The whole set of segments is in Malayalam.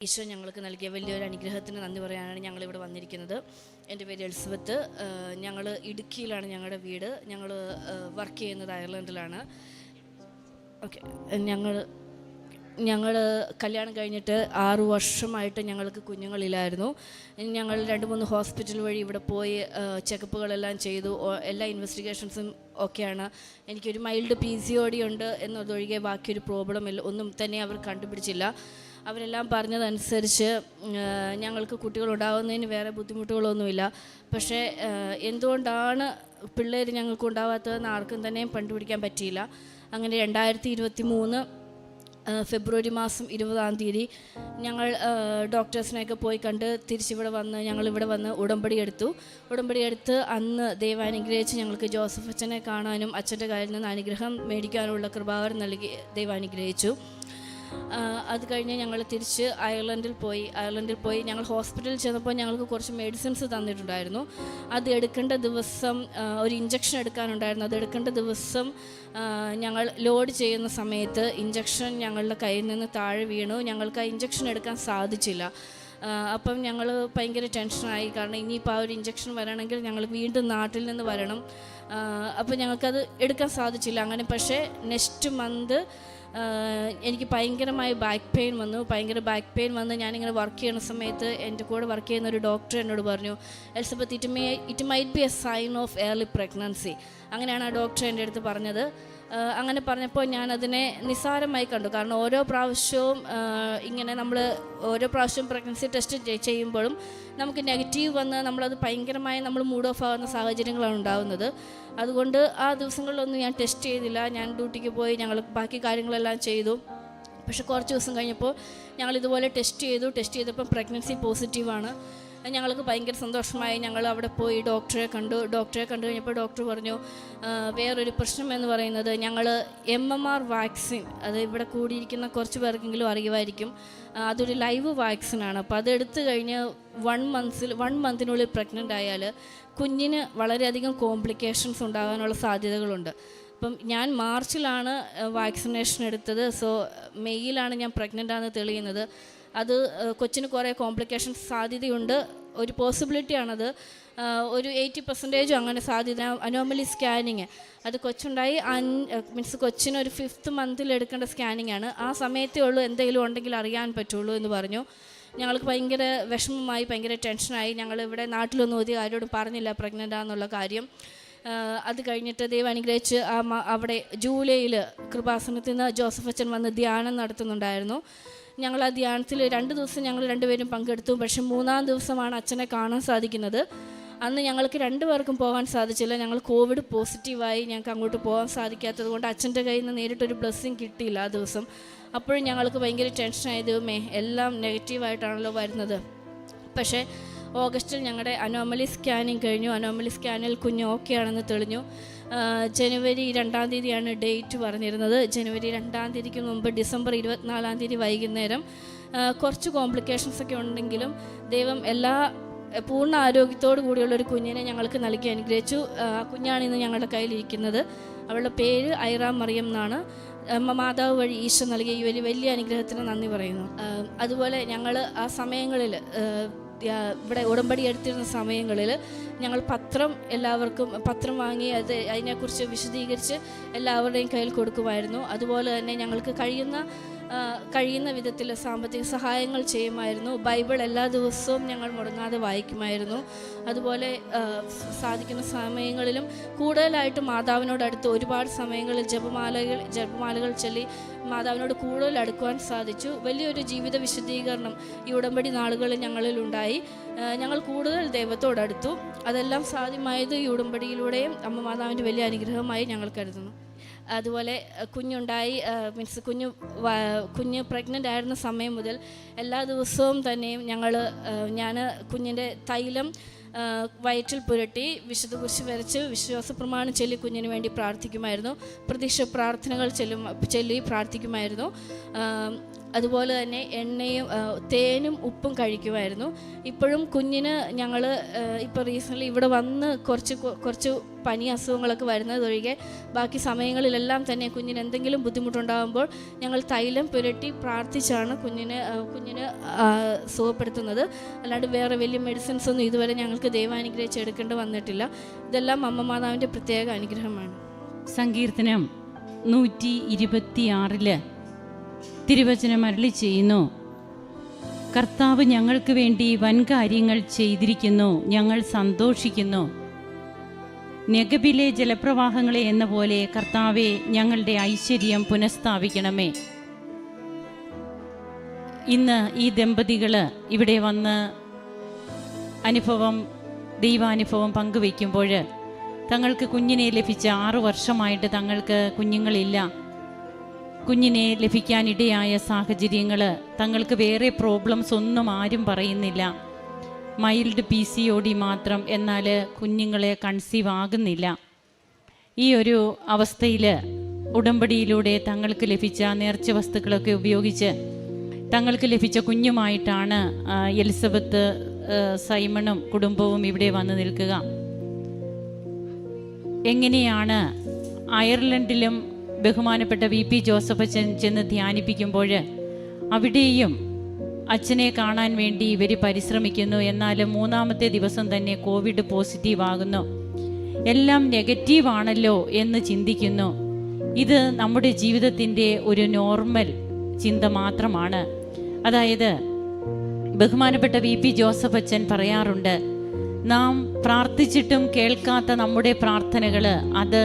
ഈശോ ഞങ്ങൾക്ക് നൽകിയ വലിയൊരു അനുഗ്രഹത്തിന് നന്ദി പറയാനാണ് ഞങ്ങളിവിടെ വന്നിരിക്കുന്നത്. എൻ്റെ പേര് എലിസബത്ത്. ഞങ്ങൾ ഇടുക്കിയിലാണ് ഞങ്ങളുടെ വീട്. ഞങ്ങൾ വർക്ക് ചെയ്യുന്നത് അയർലൻഡിലാണ്. ഓക്കെ, ഞങ്ങൾ കല്യാണം കഴിഞ്ഞിട്ട് 6 വർഷമായിട്ട് ഞങ്ങൾക്ക് കുഞ്ഞുങ്ങളില്ലായിരുന്നു. ഞങ്ങൾ 2-3 ഹോസ്പിറ്റൽ വഴി ഇവിടെ പോയി ചെക്കപ്പുകളെല്ലാം ചെയ്തു. എല്ലാ ഇൻവെസ്റ്റിഗേഷൻസും ഓക്കെയാണ്. എനിക്കൊരു മൈൽഡ് PCOD ഉണ്ട് എന്നതൊഴികെ ബാക്കിയൊരു പ്രോബ്ലം ഒന്നും തന്നെ അവർ കണ്ടുപിടിച്ചില്ല. അവരെല്ലാം പറഞ്ഞതനുസരിച്ച് ഞങ്ങൾക്ക് കുട്ടികളുണ്ടാകുന്നതിന് വേറെ ബുദ്ധിമുട്ടുകളൊന്നുമില്ല. പക്ഷേ എന്തുകൊണ്ടാണ് പിള്ളേർ ഞങ്ങൾക്ക് ഉണ്ടാവാത്തതെന്ന് ആർക്കും തന്നെ കണ്ടുപിടിക്കാൻ പറ്റിയില്ല. അങ്ങനെ 2023 ഫെബ്രുവരി മാസം 20-ാം തീയതി ഞങ്ങൾ ഡോക്ടേഴ്സിനെയൊക്കെ പോയി കണ്ട് തിരിച്ചിവിടെ വന്ന് ഞങ്ങളിവിടെ വന്ന് ഉടമ്പടി എടുത്ത് അന്ന് ദൈവം അനുഗ്രഹിച്ച് ഞങ്ങൾക്ക് ജോസഫ് അച്ഛനെ കാണാനും അച്ഛൻ്റെ കയ്യിൽ നിന്ന് അനുഗ്രഹം മേടിക്കാനുള്ള കൃപാവരം നൽകി ദൈവം അനുഗ്രഹിച്ചു. അത് കഴിഞ്ഞ് ഞങ്ങൾ തിരിച്ച് അയർലൻഡിൽ പോയി ഞങ്ങൾ ഹോസ്പിറ്റലിൽ ചെന്നപ്പോൾ ഞങ്ങൾക്ക് കുറച്ച് മെഡിസിൻസ് തന്നിട്ടുണ്ടായിരുന്നു. അത് എടുക്കേണ്ട ദിവസം ഒരു ഇഞ്ചക്ഷൻ എടുക്കാനുണ്ടായിരുന്നു. അത് എടുക്കേണ്ട ദിവസം ഞങ്ങൾ ലോഡ് ചെയ്യുന്ന സമയത്ത് ഇഞ്ചക്ഷൻ ഞങ്ങളുടെ കയ്യിൽ നിന്ന് താഴെ വീണു. ഞങ്ങൾക്ക് ആ ഇഞ്ചക്ഷൻ എടുക്കാൻ സാധിച്ചില്ല. അപ്പം ഞങ്ങൾ ഭയങ്കര ടെൻഷനായി. കാരണം ഇനിയിപ്പോൾ ആ ഒരു ഇഞ്ചക്ഷൻ വരണമെങ്കിൽ ഞങ്ങൾ വീണ്ടും നാട്ടിൽ നിന്ന് വരണം. അപ്പോൾ ഞങ്ങൾക്കത് എടുക്കാൻ സാധിച്ചില്ല. അങ്ങനെ പക്ഷേ നെക്സ്റ്റ് മന്ത് എനിക്ക് ഭയങ്കരമായി ബാക്ക് പെയിൻ വന്ന് ഞാനിങ്ങനെ വർക്ക് ചെയ്യുന്ന സമയത്ത് എൻ്റെ കൂടെ വർക്ക് ചെയ്യുന്ന ഒരു ഡോക്ടർ എന്നോട് പറഞ്ഞു, Elizabeth, it might be a sign of early pregnancy. അങ്ങനെയാണ് ആ ഡോക്ടർ എൻ്റെ അടുത്ത് പറഞ്ഞത്. അങ്ങനെ പറഞ്ഞപ്പോൾ ഞാനതിനെ നിസ്സാരമായി കണ്ടു. കാരണം ഓരോ പ്രാവശ്യവും പ്രഗ്നൻസി ടെസ്റ്റ് ചെയ്യുമ്പോഴും നമുക്ക് നെഗറ്റീവ് വന്ന് നമ്മളത് ഭയങ്കരമായി മൂഡ് ഓഫ് ആകുന്ന സാഹചര്യങ്ങളാണ് ഉണ്ടാകുന്നത്. അതുകൊണ്ട് ആ ദിവസങ്ങളിലൊന്നും ഞാൻ ടെസ്റ്റ് ചെയ്തില്ല. ഞാൻ ഡ്യൂട്ടിക്ക് പോയി ഞങ്ങൾ ബാക്കി കാര്യങ്ങളെല്ലാം ചെയ്തു. പക്ഷെ കുറച്ച് ദിവസം കഴിഞ്ഞപ്പോൾ ഞങ്ങളിതുപോലെ ടെസ്റ്റ് ചെയ്തപ്പോൾ പ്രഗ്നൻസി പോസിറ്റീവാണ്. ഞങ്ങൾക്ക് ഭയങ്കര സന്തോഷമായി. ഞങ്ങൾ അവിടെ പോയി ഡോക്ടറെ കണ്ടു കഴിഞ്ഞപ്പോൾ ഡോക്ടർ പറഞ്ഞു, വേറൊരു പ്രശ്നം എന്ന് പറയുന്നത് ഞങ്ങൾ MMR വാക്സിൻ, അത് ഇവിടെ കൂടിയിരിക്കുന്ന കുറച്ച് പേർക്കെങ്കിലും അറിയുമായിരിക്കും, അതൊരു ലൈവ് വാക്സിനാണ്. അപ്പോൾ അതെടുത്ത് കഴിഞ്ഞ് 1 മന്തിനുള്ളിൽ പ്രഗ്നൻ്റ് ആയാൽ കുഞ്ഞിന് വളരെയധികം കോംപ്ലിക്കേഷൻസ് ഉണ്ടാകാനുള്ള സാധ്യതകളുണ്ട്. അപ്പം ഞാൻ മാർച്ചിലാണ് വാക്സിനേഷൻ എടുത്തത്. സോ മെയ്യിലാണ് ഞാൻ പ്രഗ്നൻ്റ് ആണെന്ന് തെളിയുന്നത്. അത് കൊച്ചിന് കുറേ കോംപ്ലിക്കേഷൻസ് സാധ്യതയുണ്ട്. ഒരു പോസിബിലിറ്റിയാണത്. ഒരു 80% അങ്ങനെ സാധ്യത. അനോമലി സ്കാനിങ്, അത് കൊച്ചുണ്ടായി കൊച്ചിന് ഒരു 5th മന്തിൽ എടുക്കേണ്ട സ്കാനിങ് ആണ്. ആ സമയത്തേ ഉള്ളൂ എന്തെങ്കിലും ഉണ്ടെങ്കിൽ അറിയാൻ പറ്റുള്ളൂ എന്ന് പറഞ്ഞു. ഞങ്ങൾക്ക് ഭയങ്കര വിഷമമായി, ഭയങ്കര ടെൻഷനായി. ഞങ്ങളിവിടെ നാട്ടിലൊന്നും ഒത്തിരി ആരോടും പറഞ്ഞില്ല പ്രഗ്നൻ്റ് ആണെന്നുള്ള കാര്യം. അത് കഴിഞ്ഞിട്ട് ദൈവം അനുഗ്രഹിച്ച് അവിടെ ജൂലൈയിൽ കൃപാസനത്തിൽ നിന്ന് ജോസഫ് അച്ഛൻ വന്ന് ധ്യാനം നടത്തുന്നുണ്ടായിരുന്നു. ഞങ്ങൾ ആ ധ്യാനത്തിൽ 2 ദിവസം ഞങ്ങൾ 2 പേരും പങ്കെടുത്തു. പക്ഷേ 3-ാം ദിവസമാണ് അച്ഛനെ കാണാൻ സാധിക്കുന്നത്. അന്ന് ഞങ്ങൾക്ക് 2 പേർക്കും പോകാൻ സാധിച്ചില്ല. ഞങ്ങൾ കോവിഡ് പോസിറ്റീവായി. ഞങ്ങൾക്ക് അങ്ങോട്ട് പോകാൻ സാധിക്കാത്തത് കൊണ്ട് അച്ഛൻ്റെ കയ്യിൽ നിന്ന് നേരിട്ടൊരു ബ്ലെസ്സിങ് കിട്ടിയില്ല ആ ദിവസം. അപ്പോഴും ഞങ്ങൾക്ക് ഭയങ്കര ടെൻഷനായത്, എല്ലാം നെഗറ്റീവായിട്ടാണല്ലോ വരുന്നത്. പക്ഷേ ഓഗസ്റ്റിൽ ഞങ്ങളുടെ അനോമലി സ്കാനിങ് കഴിഞ്ഞു. അനോമലി സ്കാനിൽ കുഞ്ഞ് ഓക്കെ ആണെന്ന് തെളിഞ്ഞു. ജനുവരി 2-ാം തീയതിയാണ് ഡേറ്റ് പറഞ്ഞിരുന്നത്. ജനുവരി 2-ാം തീയതിക്ക് മുമ്പ് ഡിസംബർ 24-ാം തീയതി വൈകുന്നേരം കുറച്ച് കോംപ്ലിക്കേഷൻസൊക്കെ ഉണ്ടെങ്കിലും ദൈവം പൂർണ്ണ ആരോഗ്യത്തോടു കൂടിയുള്ളൊരു കുഞ്ഞിനെ ഞങ്ങൾക്ക് നൽകി അനുഗ്രഹിച്ചു. ആ കുഞ്ഞാണ് ഇന്ന് ഞങ്ങളുടെ കയ്യിലിരിക്കുന്നത്. അവളുടെ പേര് ഐറ മറിയം എന്നാണ്. മാതാവ് വഴി ഈശോ നൽകിയ ഈ വലിയ അനുഗ്രഹത്തിന് നന്ദി പറയുന്നു. അതുപോലെ ഞങ്ങൾ ആ സമയങ്ങളിൽ ഇവിടെ ഉടമ്പടി എടുത്തിരുന്ന സമയങ്ങളിൽ ഞങ്ങൾ എല്ലാവർക്കും പത്രം വാങ്ങി അതിനെക്കുറിച്ച് വിശദീകരിച്ച് എല്ലാവരുടെയും കയ്യിൽ കൊടുക്കുമായിരുന്നു. അതുപോലെ തന്നെ ഞങ്ങൾക്ക് കഴിയുന്ന വിധത്തിൽ സാമ്പത്തിക സഹായങ്ങൾ ചെയ്യുമായിരുന്നു. ബൈബിൾ എല്ലാ ദിവസവും ഞങ്ങൾ മുടങ്ങാതെ വായിക്കുമായിരുന്നു. അതുപോലെ സാധിക്കുന്ന സമയങ്ങളിലും കൂടുതലായിട്ട് മാതാവിനോടടുത്ത് ഒരുപാട് സമയങ്ങളിൽ ജപമാലകൾ ചൊല്ലി മാതാവിനോട് കൂടുതൽ അടുക്കുവാൻ സാധിച്ചു. വലിയൊരു ജീവിത വിശദീകരണം ഈ ഉടമ്പടി നാളുകളിൽ ഞങ്ങളിലുണ്ടായി. ഞങ്ങൾ കൂടുതൽ ദൈവത്തോടടുത്തു. അതെല്ലാം സാധ്യമായത് ഈ ഉടമ്പടിയിലൂടെയും അമ്മ മാതാവിൻ്റെ വലിയ അനുഗ്രഹമായി ഞങ്ങൾ കരുതുന്നു. അതുപോലെ കുഞ്ഞുണ്ടായി കുഞ്ഞ് പ്രഗ്നൻ്റ് ആയിരുന്ന സമയം മുതൽ എല്ലാ ദിവസവും തന്നെയും ഞാൻ കുഞ്ഞിൻ്റെ തൈലം വയറ്റിൽ പുരട്ടി വിശുദ്ധ കുരിശ് വരച്ച് വിശ്വാസ പ്രമാണം ചൊല്ലി കുഞ്ഞിന് വേണ്ടി പ്രാർത്ഥിക്കുമായിരുന്നു. പ്രതീക്ഷ പ്രാർത്ഥനകൾ ചൊല്ലി പ്രാർത്ഥിക്കുമായിരുന്നു. അതുപോലെ തന്നെ എണ്ണയും തേനും ഉപ്പും കഴിക്കുമായിരുന്നു. ഇപ്പോഴും കുഞ്ഞിന് ഞങ്ങൾ ഇപ്പോൾ റീസെൻ്റ്ലി ഇവിടെ വന്ന് കുറച്ച് പനി അസുഖങ്ങളൊക്കെ വരുന്നതൊഴികെ ബാക്കി സമയങ്ങളിലെല്ലാം തന്നെ കുഞ്ഞിന് എന്തെങ്കിലും ബുദ്ധിമുട്ടുണ്ടാകുമ്പോൾ ഞങ്ങൾ തൈലം പുരട്ടി പ്രാർത്ഥിച്ചാണ് കുഞ്ഞിനെ സുഖപ്പെടുത്തുന്നത്. അല്ലാണ്ട് വേറെ വലിയ മെഡിസിൻസ് ഒന്നും ഇതുവരെ ഞങ്ങൾക്ക് ദൈവാനുഗ്രഹിച്ച് എടുക്കേണ്ടി വന്നിട്ടില്ല. ഇതെല്ലാം അമ്മ മാതാവിൻ്റെ പ്രത്യേക അനുഗ്രഹമാണ്. സങ്കീർത്തനം 126 തിരുവചനം അരുളി ചെയ്യുന്നു, കർത്താവ് ഞങ്ങൾക്ക് വേണ്ടി വൻ കാര്യങ്ങൾ ചെയ്തിരിക്കുന്നു, ഞങ്ങൾ സന്തോഷിക്കുന്നു. നെഗബിലെ ജലപ്രവാഹങ്ങളെ എന്ന പോലെ കർത്താവെ ഞങ്ങളുടെ ഐശ്വര്യം പുനഃസ്ഥാപിക്കണമേ. ഇന്ന് ഈ ദമ്പതികൾ ഇവിടെ വന്ന് ദൈവാനുഭവം പങ്കുവയ്ക്കുമ്പോൾ തങ്ങൾക്ക് കുഞ്ഞിനെ ലഭിച്ച 6 വർഷമായിട്ട് തങ്ങൾക്ക് കുഞ്ഞുങ്ങളില്ല. കുഞ്ഞിനെ ലഭിക്കാനിടയായ സാഹചര്യങ്ങൾ, തങ്ങൾക്ക് വേറെ പ്രോബ്ലംസ് ഒന്നും ആരും പറയുന്നില്ല, മൈൽഡ് PCOD മാത്രം, എന്നാൽ കുഞ്ഞുങ്ങളെ കൺസീവ് ആകുന്നില്ല. ഈ ഒരു അവസ്ഥയിൽ ഉടമ്പടിയിലൂടെ തങ്ങൾക്ക് ലഭിച്ച നേർച്ച വസ്തുക്കളൊക്കെ ഉപയോഗിച്ച് തങ്ങൾക്ക് ലഭിച്ച കുഞ്ഞുമായിട്ടാണ് എലിസബത്ത്, സൈമണും കുടുംബവും ഇവിടെ വന്നു നിൽക്കുക. എങ്ങനെയാണ് അയർലൻഡിലും ബഹുമാനപ്പെട്ട VP ജോസഫ് അച്ഛൻ ചെന്ന് ധ്യാനിപ്പിക്കുമ്പോൾ അവിടെയും അച്ഛനെ കാണാൻ വേണ്ടി ഇവർ പരിശ്രമിക്കുന്നു. എന്നാൽ 3-ാമത്തെ ദിവസം തന്നെ കോവിഡ് പോസിറ്റീവ് ആകുന്നു. എല്ലാം നെഗറ്റീവാണല്ലോ എന്ന് ചിന്തിക്കുന്നു. ഇത് നമ്മുടെ ജീവിതത്തിൻ്റെ ഒരു നോർമൽ ചിന്ത മാത്രമാണ്. അതായത് ബഹുമാനപ്പെട്ട VP ജോസഫ് അച്ഛൻ പറയാറുണ്ട്, നാം പ്രാർത്ഥിച്ചിട്ടും കേൾക്കാത്ത നമ്മുടെ പ്രാർത്ഥനകൾ അത്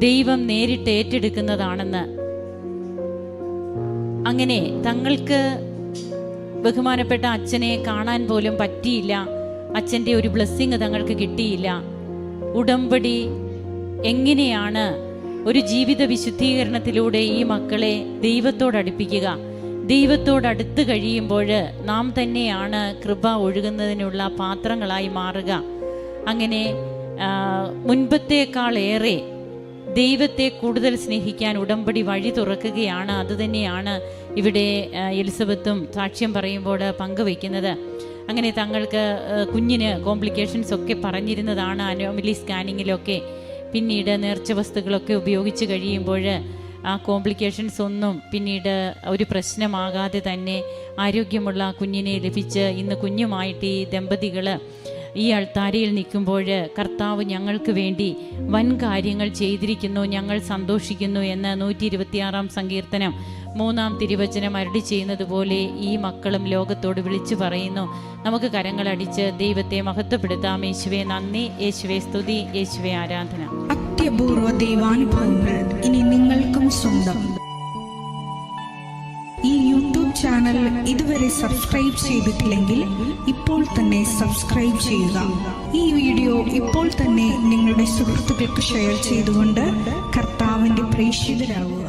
ദൈവം നേരിട്ട് ഏറ്റെടുക്കുന്നതാണെന്ന്. അങ്ങനെ തങ്ങൾക്ക് ബഹുമാനപ്പെട്ട അച്ഛനെ കാണാൻ പോലും പറ്റിയില്ല. അച്ഛൻ്റെ ഒരു ബ്ലെസ്സിങ് തങ്ങൾക്ക് കിട്ടിയില്ല. ഉടമ്പടി എങ്ങനെയാണ് ഒരു ജീവിത വിശുദ്ധീകരണത്തിലൂടെ ഈ മക്കളെ ദൈവത്തോടടുപ്പിക്കുക? ദൈവത്തോടടുത്ത് കഴിയുമ്പോൾ നാം തന്നെയാണ് കൃപ ഒഴുകുന്നതിനുള്ള പാത്രങ്ങളായി മാറുക. അങ്ങനെ മുൻപത്തേക്കാളേറെ ദൈവത്തെ കൂടുതൽ സ്നേഹിക്കാൻ ഉടമ്പടി വഴി തുറക്കുകയാണ്. അതുതന്നെയാണ് ഇവിടെ എലിസബത്തും സാക്ഷ്യം പറയുമ്പോൾ പങ്കുവയ്ക്കുന്നത്. അങ്ങനെ തങ്ങൾക്ക് കുഞ്ഞിന് കോംപ്ലിക്കേഷൻസ് ഒക്കെ പറഞ്ഞിരുന്നതാണ് അനോമലി സ്കാനിങ്ങിലൊക്കെ. പിന്നീട് നേർച്ച വസ്തുക്കളൊക്കെ ഉപയോഗിച്ച് കഴിയുമ്പോൾ ആ കോംപ്ലിക്കേഷൻസ് ഒന്നും പിന്നീട് ഒരു പ്രശ്നമാകാതെ തന്നെ ആരോഗ്യമുള്ള കുഞ്ഞിനെ ലഭിച്ച് ഇന്ന് കുഞ്ഞുമായിട്ട് ഈ ദമ്പതികൾ ഈ അൾത്താരയിൽ നിൽക്കുമ്പോൾ കർത്താവ് ഞങ്ങൾക്ക് വേണ്ടി വൻ കാര്യങ്ങൾ ചെയ്തിരിക്കുന്നു, ഞങ്ങൾ സന്തോഷിക്കുന്നു എന്ന് 126-ാം സങ്കീർത്തനം 3-ാം തിരുവചനം അരുളി ചെയ്യുന്നത് പോലെ ഈ മക്കളും ലോകത്തോട് വിളിച്ചു പറയുന്നു. നമുക്ക് കരങ്ങളടിച്ച് ദൈവത്തെ മഹത്വപ്പെടുത്താം. യേശുവേ നന്ദി, യേശുവേ സ്തുതി, യേശുവേ ആരാധന. അത്യപൂർവ ദൈവാനുഭവങ്ങൾ ഇനി നിങ്ങൾക്കും സ്വന്തം. ഈ യൂട്യൂബ് ചാനൽ ഇതുവരെ സബ്സ്ക്രൈബ് ചെയ്തിട്ടില്ലെങ്കിൽ ഇപ്പോൾ തന്നെ സബ്സ്ക്രൈബ് ചെയ്യുക. ഈ വീഡിയോ ഇപ്പോൾ തന്നെ നിങ്ങളുടെ സുഹൃത്തുക്കൾക്ക് ഷെയർ ചെയ്തുകൊണ്ട് കർത്താവിന്റെ പ്രേക്ഷിതരാകുക.